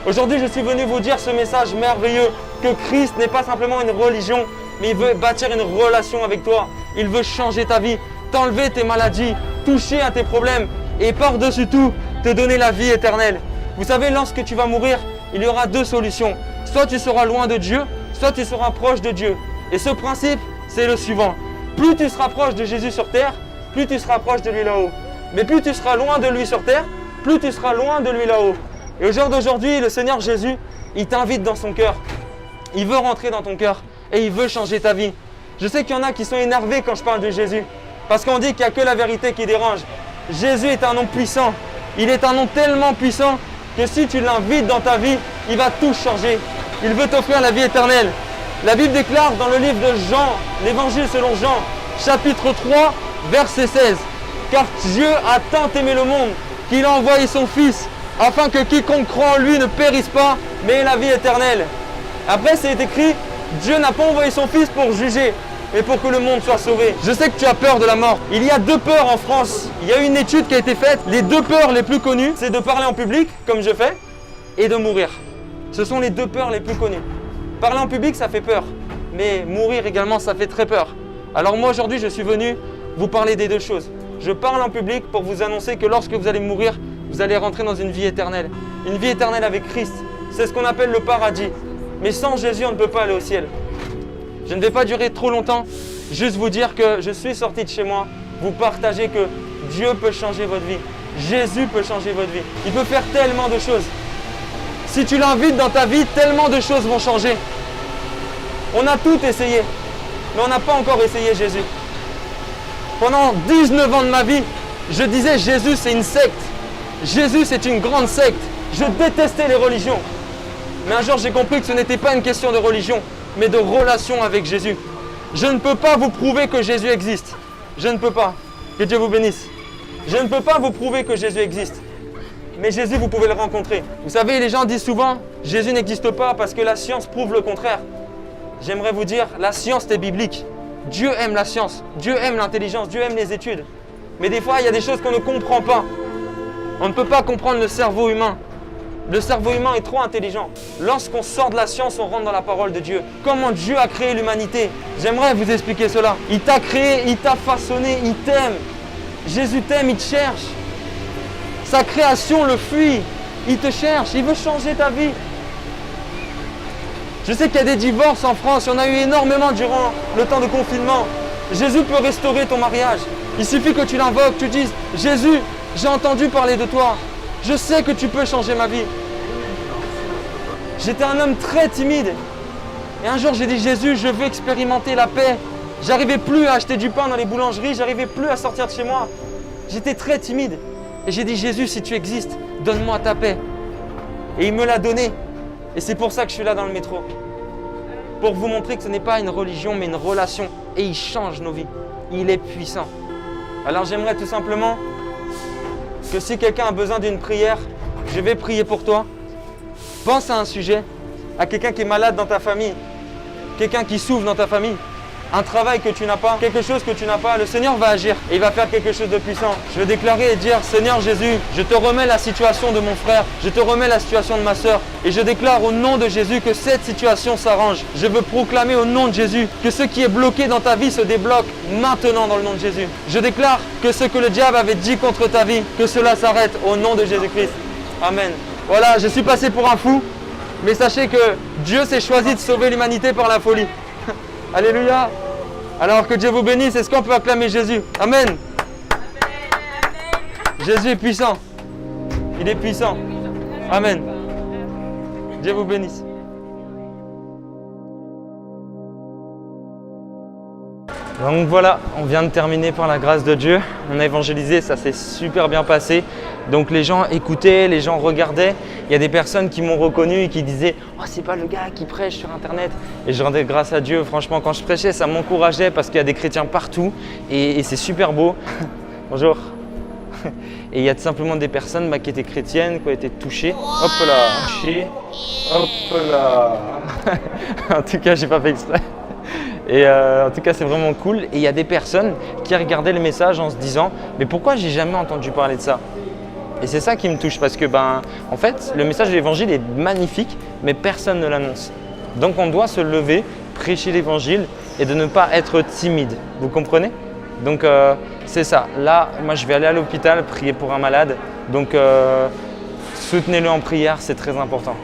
Aujourd'hui, je suis venu vous dire ce message merveilleux, que Christ n'est pas simplement une religion, mais il veut bâtir une relation avec toi. Il veut changer ta vie, t'enlever tes maladies, toucher à tes problèmes et par-dessus tout, te donner la vie éternelle. Vous savez, lorsque tu vas mourir, il y aura deux solutions. Soit tu seras loin de Dieu, soit tu seras proche de Dieu. Et ce principe, c'est le suivant. Plus tu seras proche de Jésus sur terre, plus tu seras proche de lui là-haut. Mais plus tu seras loin de lui sur terre, plus tu seras loin de lui là-haut. Et au jour d'aujourd'hui, le Seigneur Jésus, il t'invite dans son cœur. Il veut rentrer dans ton cœur et il veut changer ta vie. Je sais qu'il y en a qui sont énervés quand je parle de Jésus. Parce qu'on dit qu'il n'y a que la vérité qui dérange. Jésus est un nom puissant. Il est un nom tellement puissant que si tu l'invites dans ta vie, il va tout changer. Il veut t'offrir la vie éternelle. La Bible déclare dans le livre de Jean, l'évangile selon Jean, chapitre 3, verset 16. Car Dieu a tant aimé le monde qu'il a envoyé son Fils afin que quiconque croit en lui ne périsse pas, mais ait la vie éternelle. Après, c'est écrit, Dieu n'a pas envoyé son Fils pour juger, mais pour que le monde soit sauvé. Je sais que tu as peur de la mort. Il y a deux peurs en France. Il y a une étude qui a été faite. Les deux peurs les plus connues, c'est de parler en public, comme je fais, et de mourir. Ce sont les deux peurs les plus connues. Parler en public, ça fait peur. Mais mourir également, ça fait très peur. Alors moi, aujourd'hui, je suis venu vous parler des deux choses. Je parle en public pour vous annoncer que lorsque vous allez mourir, vous allez rentrer dans une vie éternelle. Une vie éternelle avec Christ. C'est ce qu'on appelle le paradis. Mais sans Jésus, on ne peut pas aller au ciel. Je ne vais pas durer trop longtemps, juste vous dire que je suis sorti de chez moi, vous partager que Dieu peut changer votre vie. Jésus peut changer votre vie. Il peut faire tellement de choses. Si tu l'invites dans ta vie, tellement de choses vont changer. On a tout essayé, mais on n'a pas encore essayé Jésus. Pendant 19 ans de ma vie, je disais Jésus c'est une secte. Jésus c'est une grande secte. Je détestais les religions. Mais un jour j'ai compris que ce n'était pas une question de religion, mais de relation avec Jésus. Je ne peux pas vous prouver que Jésus existe. Je ne peux pas. Que Dieu vous bénisse. Je ne peux pas vous prouver que Jésus existe. Mais Jésus, vous pouvez le rencontrer. Vous savez, les gens disent souvent, Jésus n'existe pas parce que la science prouve le contraire. J'aimerais vous dire, la science est biblique. Dieu aime la science, Dieu aime l'intelligence, Dieu aime les études. Mais des fois, il y a des choses qu'on ne comprend pas. On ne peut pas comprendre le cerveau humain. Le cerveau humain est trop intelligent. Lorsqu'on sort de la science, on rentre dans la parole de Dieu. Comment Dieu a créé l'humanité? J'aimerais vous expliquer cela. Il t'a créé, il t'a façonné, il t'aime. Jésus t'aime, il te cherche. Sa création le fuit. Il te cherche, il veut changer ta vie. Je sais qu'il y a des divorces en France, il y en a eu énormément durant le temps de confinement. Jésus peut restaurer ton mariage. Il suffit que tu l'invoques, tu dises « Jésus, j'ai entendu parler de toi. Je sais que tu peux changer ma vie. » J'étais un homme très timide. Et un jour, j'ai dit « Jésus, je veux expérimenter la paix. » J'arrivais plus à acheter du pain dans les boulangeries, j'arrivais plus à sortir de chez moi. J'étais très timide. Et j'ai dit « Jésus, si tu existes, donne-moi ta paix. » Et il me l'a donné. Et c'est pour ça que je suis là dans le métro. Pour vous montrer que ce n'est pas une religion, mais une relation. Et il change nos vies. Il est puissant. Alors j'aimerais tout simplement que si quelqu'un a besoin d'une prière, je vais prier pour toi. Pense à un sujet, à quelqu'un qui est malade dans ta famille, quelqu'un qui souffre dans ta famille, un travail que tu n'as pas, quelque chose que tu n'as pas. Le Seigneur va agir et il va faire quelque chose de puissant. Je vais déclarer et dire, Seigneur Jésus, je te remets la situation de mon frère, je te remets la situation de ma sœur et je déclare au nom de Jésus que cette situation s'arrange. Je veux proclamer au nom de Jésus que ce qui est bloqué dans ta vie se débloque maintenant dans le nom de Jésus. Je déclare que ce que le diable avait dit contre ta vie, que cela s'arrête au nom de Jésus-Christ. Amen. Voilà, je suis passé pour un fou, mais sachez que Dieu s'est choisi de sauver l'humanité par la folie. Alléluia. Alors que Dieu vous bénisse, est-ce qu'on peut acclamer Jésus? Amen. Amen. Jésus est puissant. Il est puissant. Amen. Dieu vous bénisse. Donc voilà, on vient de terminer par la grâce de Dieu. On a évangélisé, ça s'est super bien passé. Donc les gens écoutaient, les gens regardaient. Il y a des personnes qui m'ont reconnu et qui disaient « Oh, c'est pas le gars qui prêche sur Internet ». Et je rendais grâce à Dieu. Franchement, quand je prêchais, ça m'encourageait parce qu'il y a des chrétiens partout et c'est super beau. Bonjour. Et il y a tout simplement des personnes qui étaient chrétiennes, qui ont été touchées. Hop là, touchées. Hop là. En tout cas, j'ai pas fait exprès. Et en tout cas, c'est vraiment cool. Et il y a des personnes qui regardaient le message en se disant « Mais pourquoi j'ai jamais entendu parler de ça ?» Et c'est ça qui me touche parce que en fait, le message de l'évangile est magnifique, mais personne ne l'annonce. Donc on doit se lever, prêcher l'évangile et de ne pas être timide. Vous comprenez? Donc c'est ça. Là, moi je vais aller à l'hôpital prier pour un malade. Donc soutenez-le en prière, c'est très important.